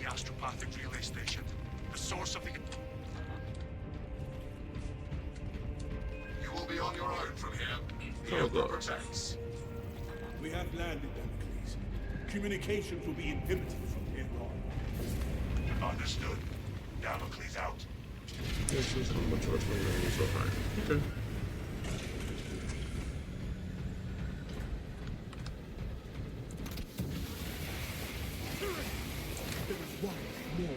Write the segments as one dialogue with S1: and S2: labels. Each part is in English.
S1: the astropathic relay station. The source of the...
S2: You will be on your own from here. The
S3: Oh,
S2: Emperor
S3: God.
S2: protects.
S4: We have landed, Damocles. Communications will be inhibited from here on.
S1: Understood. Damocles out.
S3: This is how much of a thing so high. Okay.
S4: There is one more.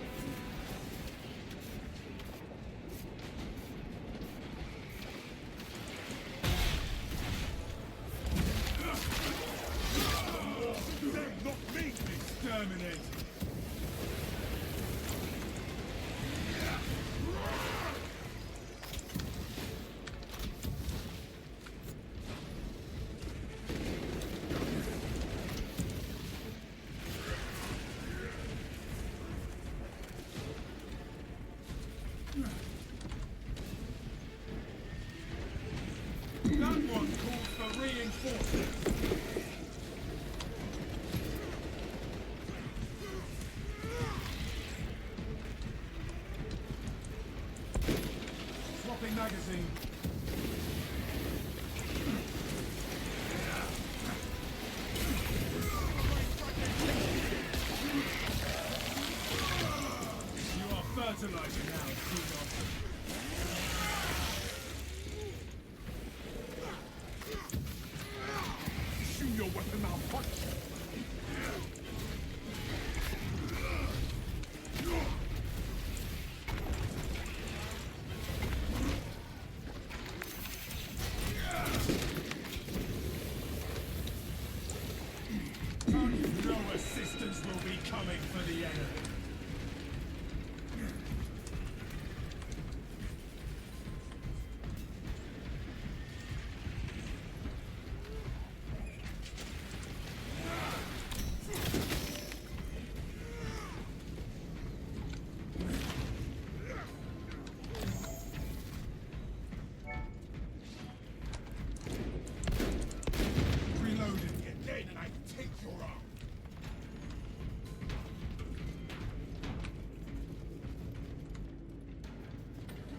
S4: Them, not me! Exterminate! That one calls for reinforcements. Swapping magazine. You are fertilizer now, Xenon. Shoot your weapon now, punch! No assistance will be coming for the enemy. Reloading again, and I take your arm.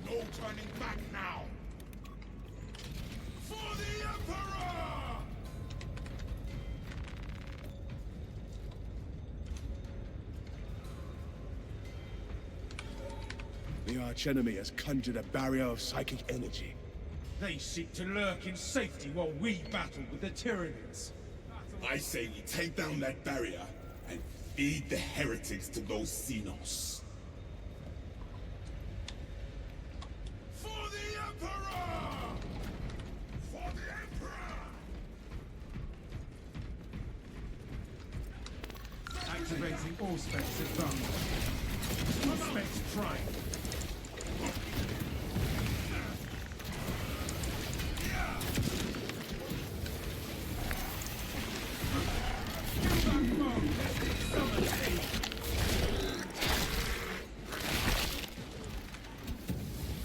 S4: No turning back now. For the Emperor! The archenemy has conjured a barrier of psychic energy. They seek to lurk in safety while we battle with the Tyranids.
S5: I say we take down that barrier and feed the heretics to those Xenos.
S2: For the Emperor! For the Emperor!
S4: Activating all specs advanced. All specs trying.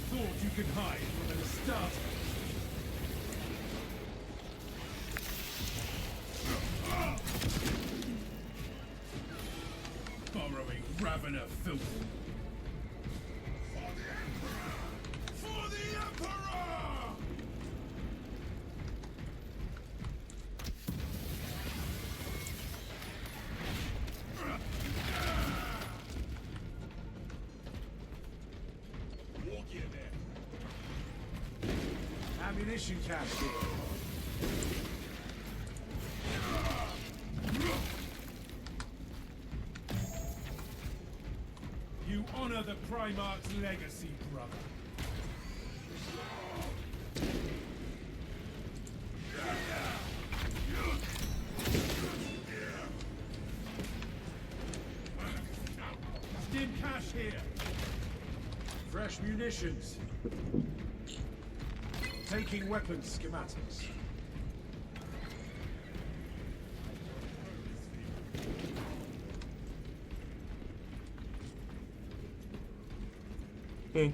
S4: Thought you could hide from an Astarte. Borrowing Ravener filth.
S2: For the Emperor! For the Emperor! Walk in there.
S4: Ammunition cache here. You honor the Primarch's legacy, brother. Stim cache here. Fresh munitions. Taking weapons schematics.
S3: Hmm.
S2: The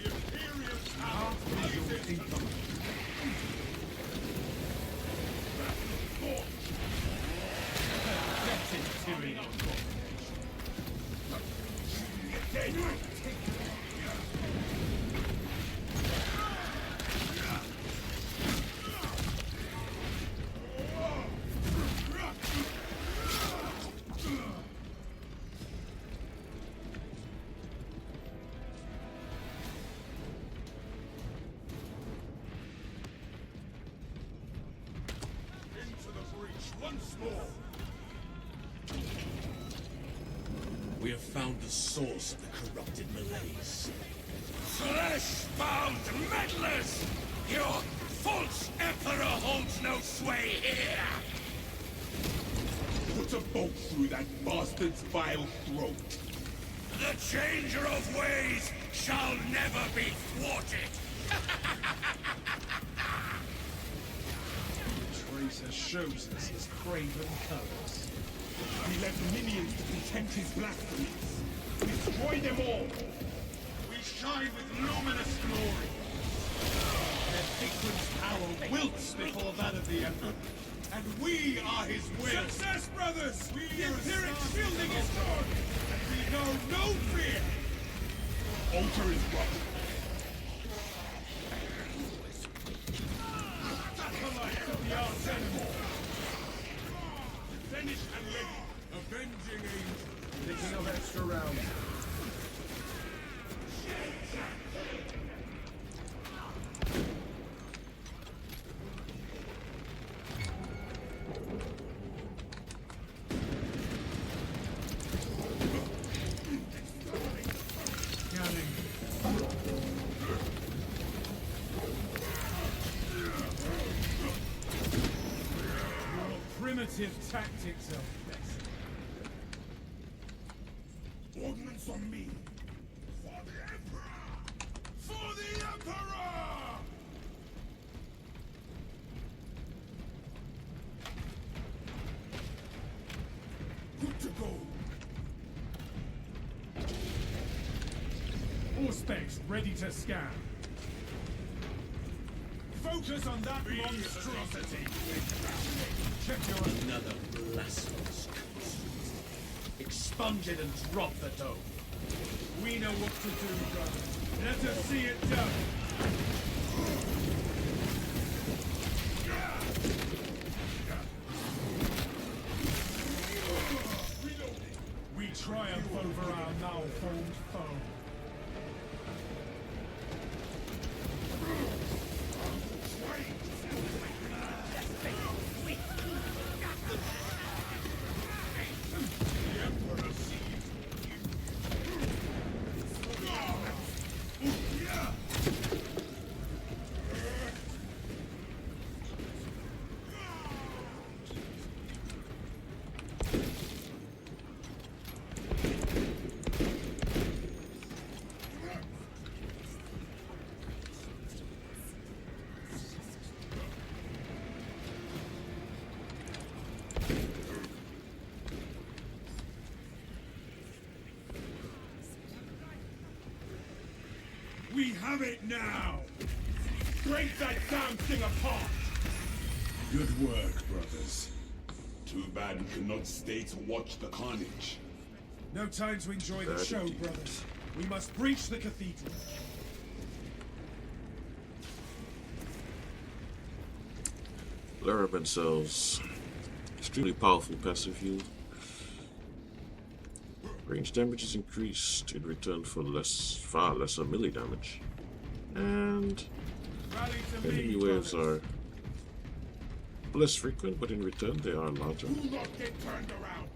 S2: Imperium tower
S4: Visual
S2: blazes.
S4: incoming.
S2: Force.
S4: That's it, Tyrion. We have found the source of the corrupted malaise.
S1: Flesh-bound meddlers! Your false emperor holds no sway here!
S5: Put a bolt through that bastard's vile throat.
S1: The changer of ways shall never be thwarted!
S4: Tracer shows us his craven colors.
S5: He left minions to contempt his blasphemies. Destroy them all!
S1: We shine with luminous glory!
S4: Their patron's power wilts before that of the Emperor. And we are his will!
S1: Success, brothers!
S4: The Imperium shielding is gone! And we know no fear!
S5: Altar is rough.
S4: Acolytes of the arch enemy!
S1: Finished and ready!
S4: Avenging angel! Picking up extra rounds. Primitive tactics are best.
S5: Ordnance on me. For the Emperor! For the Emperor! Good to go.
S4: All specs ready to scan. Focus on that monstrosity! Check your another blasphemous construct. Expunge it and drop the dome. We know what to do, brother. Let us see it done. We triumph over our malformed foe.
S5: We have it now! Break that damn thing apart! Good work, brothers. Too bad we cannot stay to watch the carnage.
S4: No time to enjoy the show, brothers. We must breach the cathedral.
S3: Larraman Cells. Extremely powerful passive heal. Range damage is increased in return for far lesser melee damage. And enemy waves are less frequent, but in return they are larger.
S5: Do not get turned around!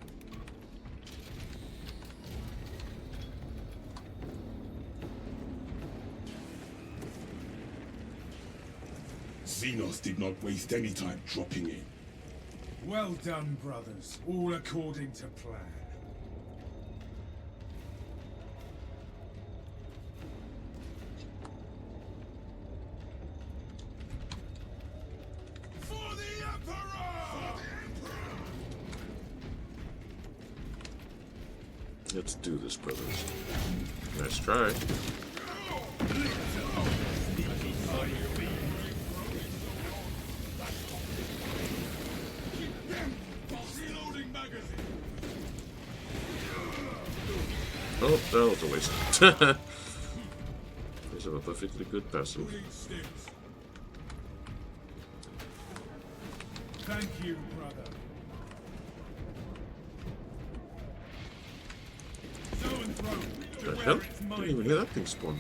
S5: Xenos did not waste any time dropping in.
S4: Well done, brothers. All according to plan.
S5: For the Emperor! For the Emperor!
S3: Let's do this, brothers. Nice try. Oh, that was a waste. These have a perfectly good passive.
S4: Thank you, brother.
S3: The hell? Didn't even hear that thing spawn.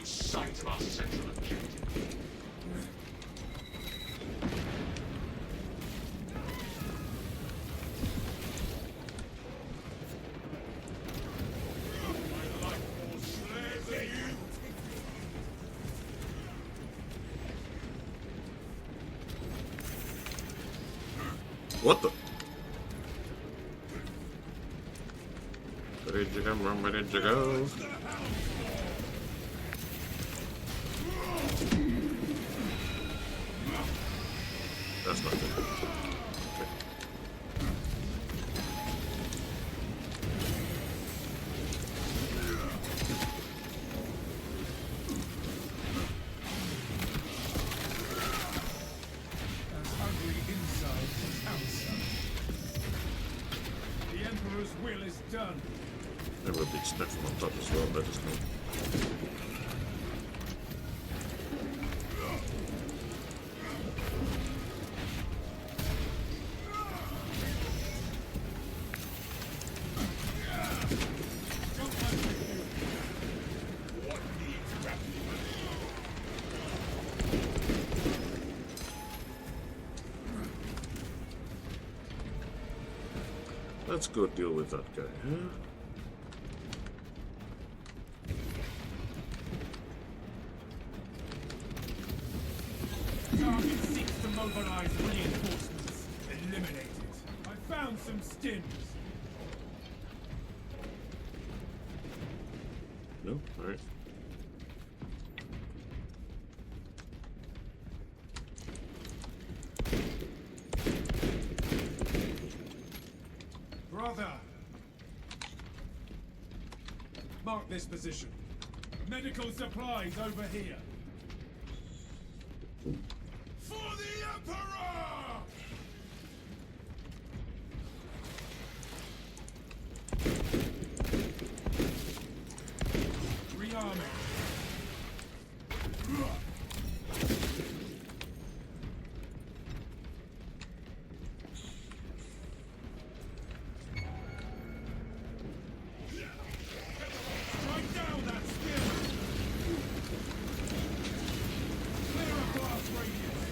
S2: sight of our central objective.
S3: What the? Where did you come from? Where did you go? That's not good. Okay.
S4: As hungry inside as outside. The Emperor's will is done.
S3: There will be stuff from on top as well, that is not. Let's go deal with that guy, huh?
S4: Target seeks to mobilize reinforcements. Eliminate it. I found some stims.
S3: No? Alright.
S4: Brother! Mark this position. Medical supplies over here. For the Emperor! Rearming. Strike down that skill! Clear a blast radius!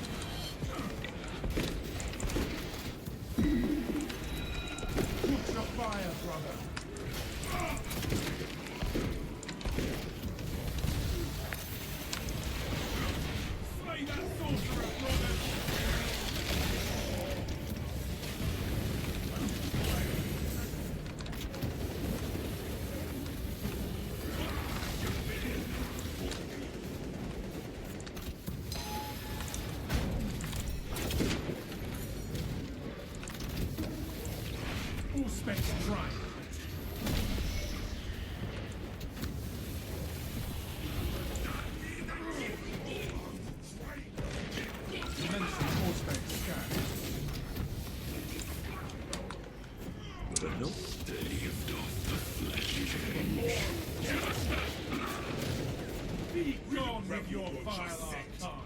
S4: Watch your fire, brother! Slay that sorcerer, brother! All specs dry. Dimension all specs scanned.
S3: What the hell?
S4: Be gone with your vile arcana.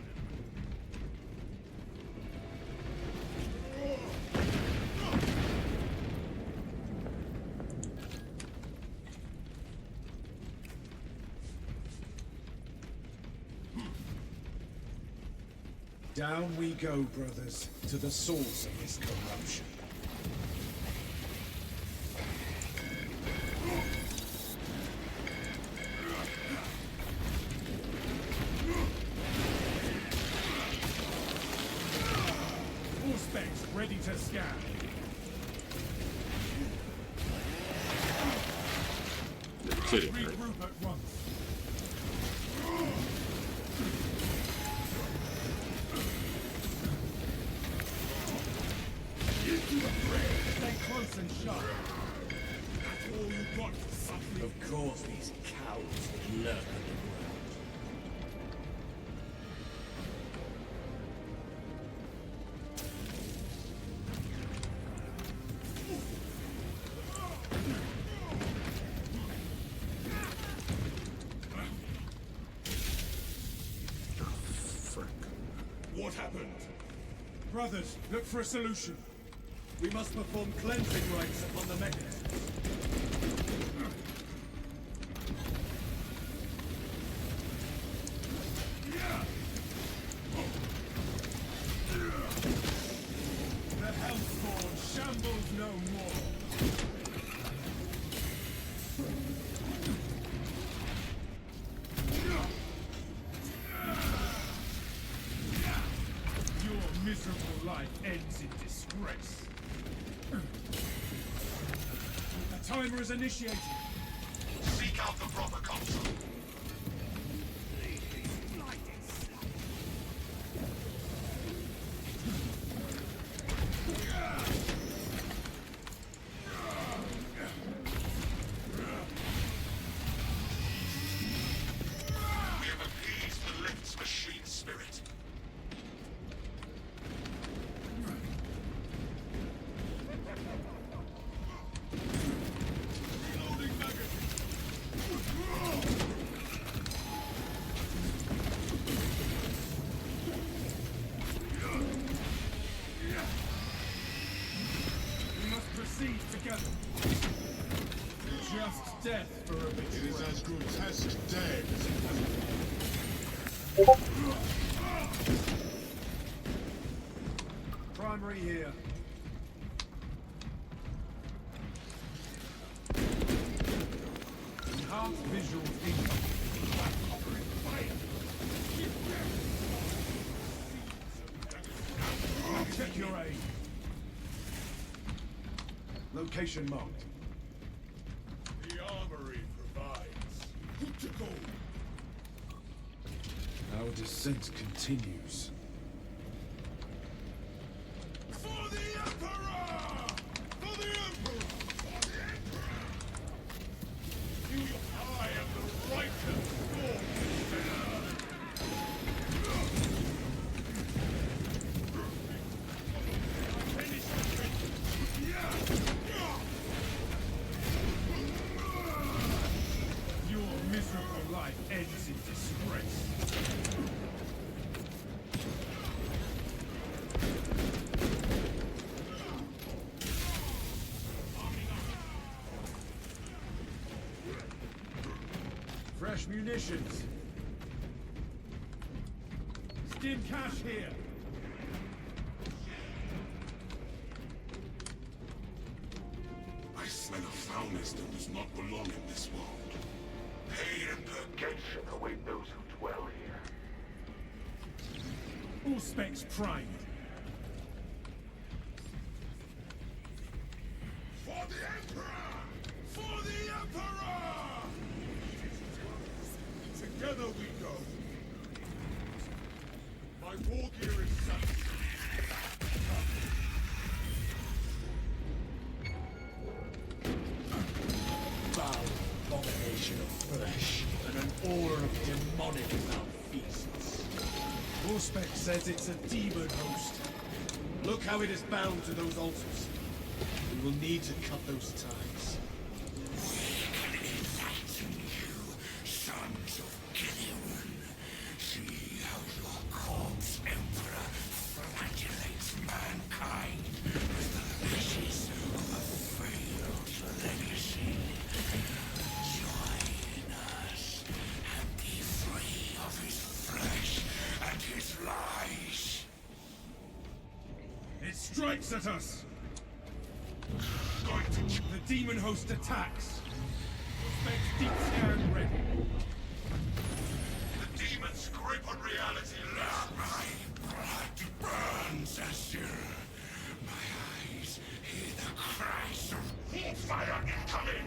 S4: Down we go, brothers, to the source of this corruption. All specs ready to scan.
S3: You're kidding, right?
S4: Regroup at once. Stay close and sharp. That's all you got, something. Of course, these cowards lurk underground.
S3: Frick.
S5: What happened?
S4: Brothers, look for a solution. We must perform cleansing rites upon the mechanisms. miserable life ends in disgrace. The timer is initiated.
S2: Seek out the proper console. We have appeased the lift's machine spirit.
S5: Reloading magazine.
S4: We must proceed together. Just death for a
S5: It
S4: betrayal.
S5: is as grotesque dead as it was.
S4: Primary here. Enhanced visuals incoming. Check your aim. Location marked.
S5: The armory provides. Good to go.
S4: Our descent continues.
S5: For the Emperor! For the Emperor! For the Emperor! I am the righteous Stormbearer! Finish the trick!
S4: Your miserable life ends in disgrace. Fresh munitions. Stim cash here.
S5: I smell a foulness that does not belong in this world.
S2: Pain and purgation await those who dwell here.
S4: All specs primed.
S5: For the Emperor! For the Emperor! Together we go. My war gear is set.
S4: Foul abomination of flesh and an aura of demonic malfeasance. Horspec says it's a demon host. Look how it is bound to those altars. We will need to cut those ties.
S1: Sons of Gideon, see how your corpse emperor flagellates mankind with the ashes of a failed legacy. Join us and be free of his flesh and his lies.
S4: It strikes at us! The demon host attacks! Horspec's deep scan ready.
S2: The demon's grip on reality left.
S1: My blood burns, Azure. My eyes hear the cries of
S2: Fire incoming!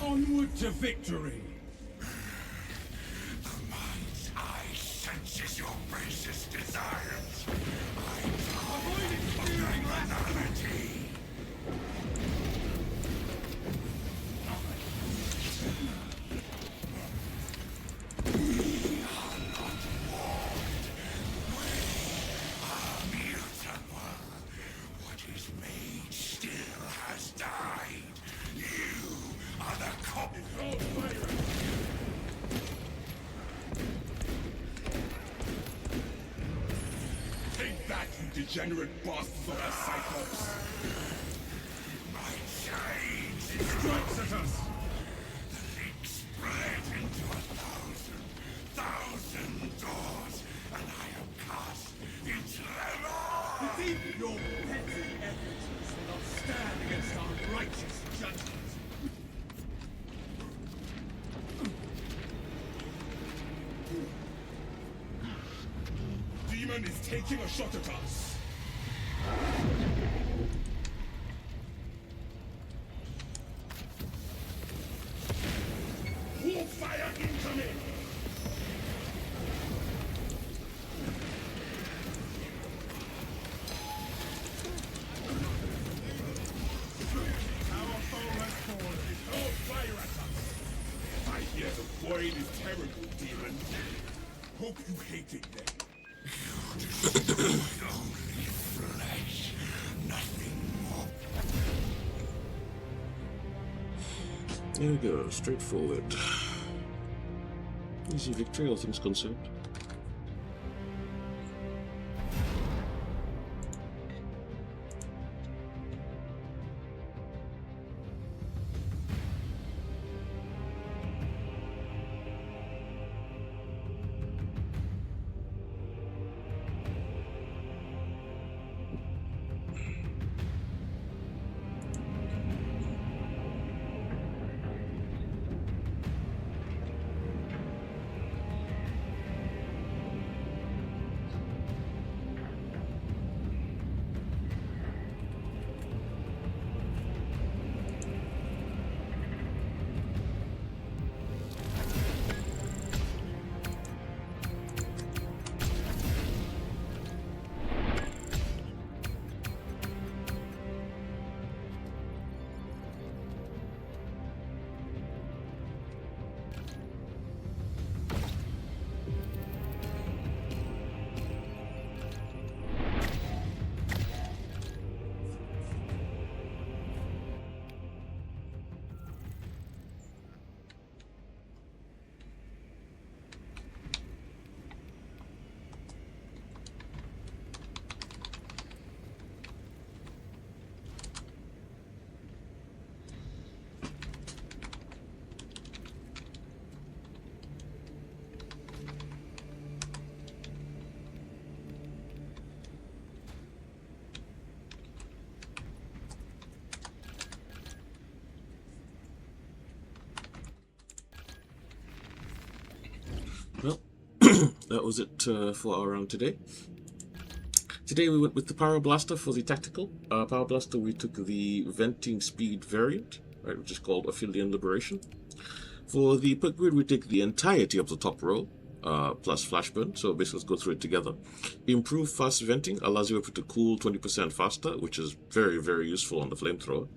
S4: Onward to victory!
S1: the mind's eye senses your basest desires.
S4: Avoid experiencing
S1: Banality. Mutable. What is made still has died. You are the cop.
S5: Take that, you degenerate bastards of the Cyclops!
S1: My chains
S4: strikes at us!
S1: spread into 1,000 doors, and I am cast into them all.
S4: It's even your pet
S5: demon is taking a shot at us. Warp fire incoming!
S4: Our foe has fallen.
S5: Oh, fire at us! I hear the void is terrible, demon. Hope you hate it then.
S1: Only flesh, nothing more.
S3: There we go, straightforward. Easy victory, all things concerned. Well, that was it for our round today. Today we went with the Pyroblaster for the tactical. Pyroblaster, we took the Ventspeed variant, right, which is called Aphelion Liberation. For the perk grid, we take the entirety of the top row, plus Flashburn, so basically let's go through it together. Improved fast venting allows your weapon to cool 20% faster, which is very, very useful on the flamethrower.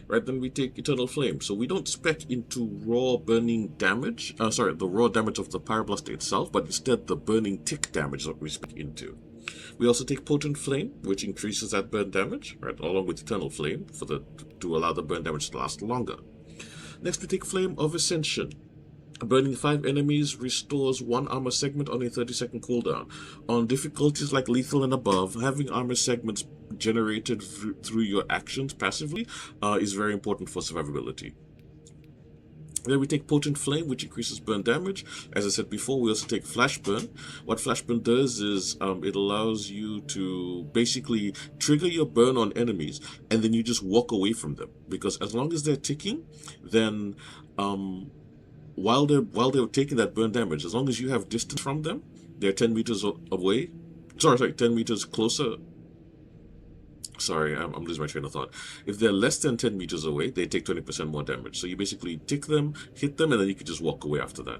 S3: Right, then we take Eternal Flame. So we don't spec into raw burning damage, the raw damage of the Pyroblaster itself, but instead the burning tick damage that we spec into. We also take Potent Flame, which increases that burn damage, right, along with Eternal Flame to allow the burn damage to last longer. Next we take Flame of Ascension. Burning 5 enemies restores 1 armor segment on a 30-second cooldown. On difficulties like lethal and above, having armor segments generated through your actions passively is very important for survivability. Then we take Potent Flame, which increases burn damage. As I said before, we also take Flashburn. What Flashburn does is it allows you to basically trigger your burn on enemies, and then you just walk away from them. Because as long as they're ticking, then while they're taking that burn damage, as long as you have distance from them, they're 10 meters away. Sorry, 10 meters closer. Sorry, I'm losing my train of thought. If they're less than 10 meters away, they take 20% more damage. So you basically tick them, hit them, and then you can just walk away after that.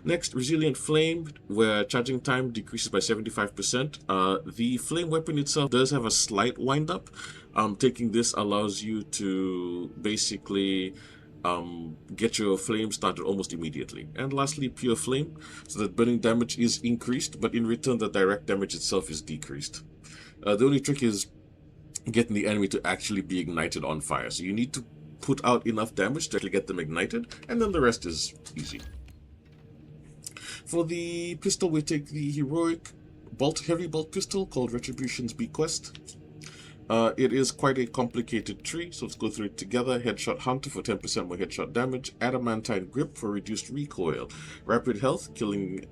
S3: Next, Resilient Flame, where charging time decreases by 75%. The flame weapon itself does have a slight wind-up. Taking this allows you to basically get your flame started almost immediately. And lastly, Pure Flame, so that burning damage is increased, but in return the direct damage itself is decreased. The only trick is getting the enemy to actually be ignited on fire. So you need to put out enough damage to actually get them ignited, and then the rest is easy. For the pistol, we take the heroic heavy bolt pistol called Retribution's Bequest. It is quite a complicated tree, so let's go through it together. Headshot Hunter for 10% more headshot damage. Adamantine Grip for reduced recoil. Rapid Health, killing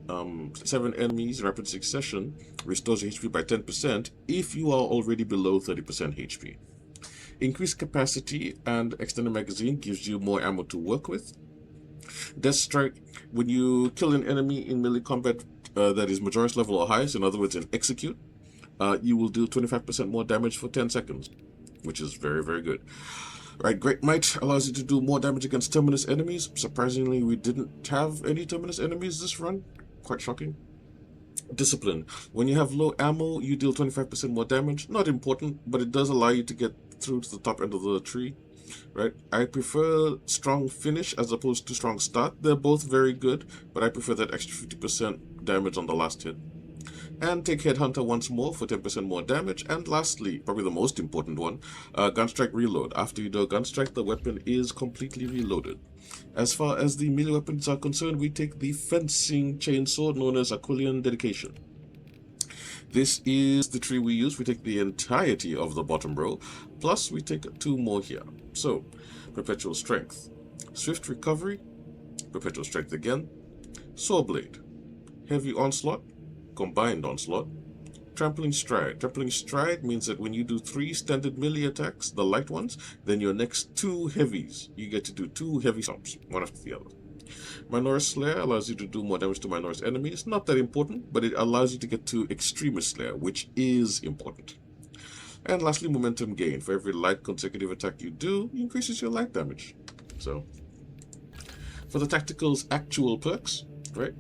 S3: 7 enemies, rapid succession, restores your HP by 10% if you are already below 30% HP. Increased capacity and extended magazine gives you more ammo to work with. Death Strike, when you kill an enemy in melee combat, that is Majoris level or highest, in other words, in Execute, you will do 25% more damage for 10 seconds, which is very, very good. Right, Great Might allows you to do more damage against Terminus enemies. Surprisingly, we didn't have any Terminus enemies this run. Quite shocking. Discipline. When you have low ammo, you deal 25% more damage. Not important, but it does allow you to get through to the top end of the tree. Right, I prefer strong finish as opposed to strong start. They're both very good, but I prefer that extra 50% damage on the last hit. And take Headhunter once more for 10% more damage. And lastly, probably the most important one, Gunstrike Reload. After you do a Gunstrike, the weapon is completely reloaded. As far as the melee weapons are concerned, we take the fencing chainsaw known as Aquilian Dedication. This is the tree we use. We take the entirety of the bottom row, plus we take 2 more here. So, Perpetual Strength, Swift Recovery, Perpetual Strength again, Saw Blade, Heavy Onslaught, Combined Onslaught, Trampling Stride. Trampling Stride means that when you do 3 standard melee attacks, the light ones, then your next 2 heavies, you get to do 2 heavy stomps, one after the other. Minoris Slayer allows you to do more damage to Minoris enemies. Not that important, but it allows you to get to Extremist Slayer, which is important. And lastly, Momentum Gain. For every light consecutive attack you do, it increases your light damage. So, for the Tactical's actual perks, right?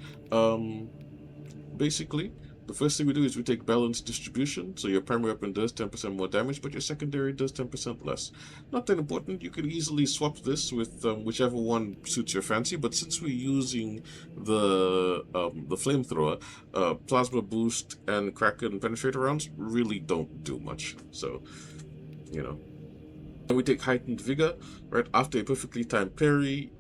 S3: Basically, the first thing we do is we take Balanced Distribution, so your primary weapon does 10% more damage, but your secondary does 10% less. Not that important, you can easily swap this with whichever one suits your fancy, but since we're using the Flamethrower, Plasma Boost and Kraken Penetrator rounds really don't do much, so, you know. And we take Heightened Vigor, right, after a perfectly timed parry,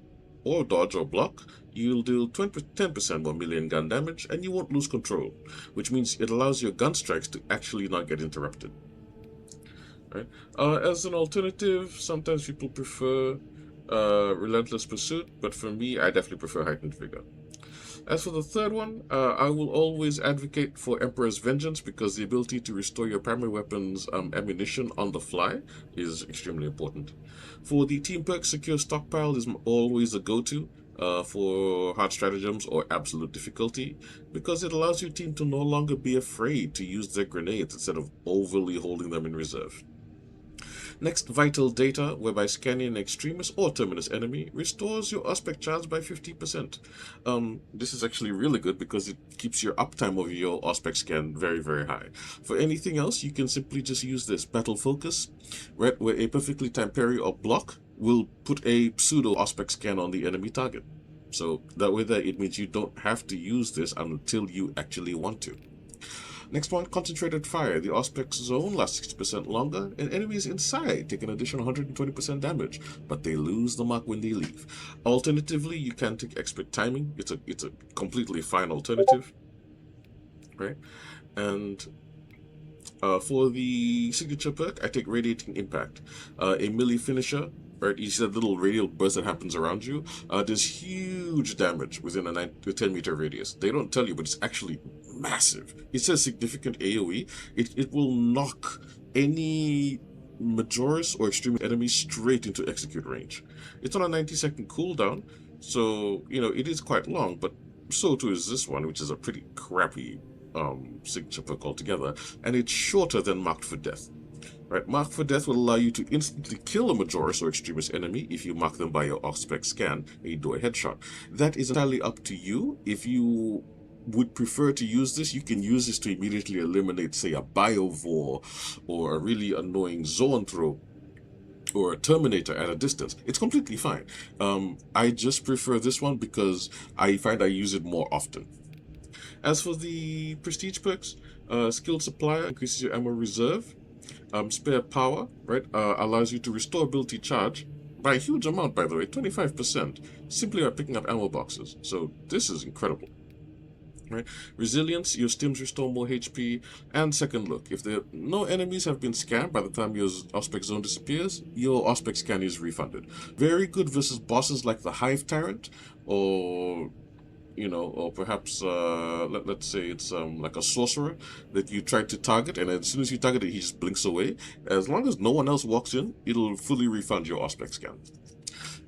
S3: or dodge or block, you'll deal 10% more melee and gun damage, and you won't lose control, which means it allows your gun strikes to actually not get interrupted. Right? As an alternative, sometimes people prefer Relentless Pursuit, but for me, I definitely prefer Heightened Vigor. As for the third one, I will always advocate for Emperor's Vengeance because the ability to restore your primary weapon's ammunition on the fly is extremely important. For the team perk, Secure Stockpile is always a go-to for hard stratagems or absolute difficulty because it allows your team to no longer be afraid to use their grenades instead of overly holding them in reserve. Next, Vital Data, whereby scanning an extremist or terminus enemy restores your aspect chance by 50%. This is actually really good because it keeps your uptime of your aspect scan very, very high. For anything else, you can simply just use this Battle Focus, right, where a perfectly timed parry or block will put a pseudo aspect scan on the enemy target. So that way it means you don't have to use this until you actually want to. Next one, Concentrated Fire. The Auspex zone lasts 60% longer, and enemies inside take an additional 120% damage, but they lose the mark when they leave. Alternatively, you can take Expert Timing. It's a completely fine alternative, right? And for the signature perk, I take Radiating Impact. A melee finisher, right? You see that little radial burst that happens around you. Does huge damage within a 10-meter radius. They don't tell you, but it's actually massive. It says significant AoE. It will knock any Majoris or extreme enemy straight into execute range. It's on a 90-second cooldown, so, you know, it is quite long, but so too is this one, which is a pretty crappy signature perk altogether, and it's shorter than Marked for Death. Right, Marked for Death will allow you to instantly kill a Majoris or extremist enemy if you mark them by your Auspex scan and you do a headshot. That is entirely up to you. If you would prefer to use this, you can use this to immediately eliminate, say, a Biovore or a really annoying Zoanthrope or a Terminator at a distance. It's completely fine. I just prefer this one because I find I use it more often. As for the prestige perks, Skilled Supplier increases your ammo reserve. Spare Power, right, allows you to restore ability charge by a huge amount, by the way, 25%, simply by picking up ammo boxes. So this is incredible. Right? Resilience, your stims restore more HP, and Second Look. If no enemies have been scanned by the time your Auspex zone disappears, your Auspex scan is refunded. Very good versus bosses like the Hive Tyrant, or, you know, or perhaps, let's say it's like a sorcerer that you try to target, and as soon as you target it, he just blinks away. As long as no one else walks in, it'll fully refund your Auspex scan.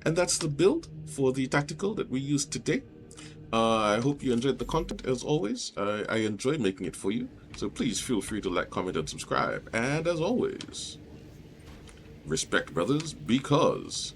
S3: And that's the build for the tactical that we used today. I hope you enjoyed the content as always. I enjoy making it for you, so please feel free to like, comment, and subscribe. And as always, respect brothers, because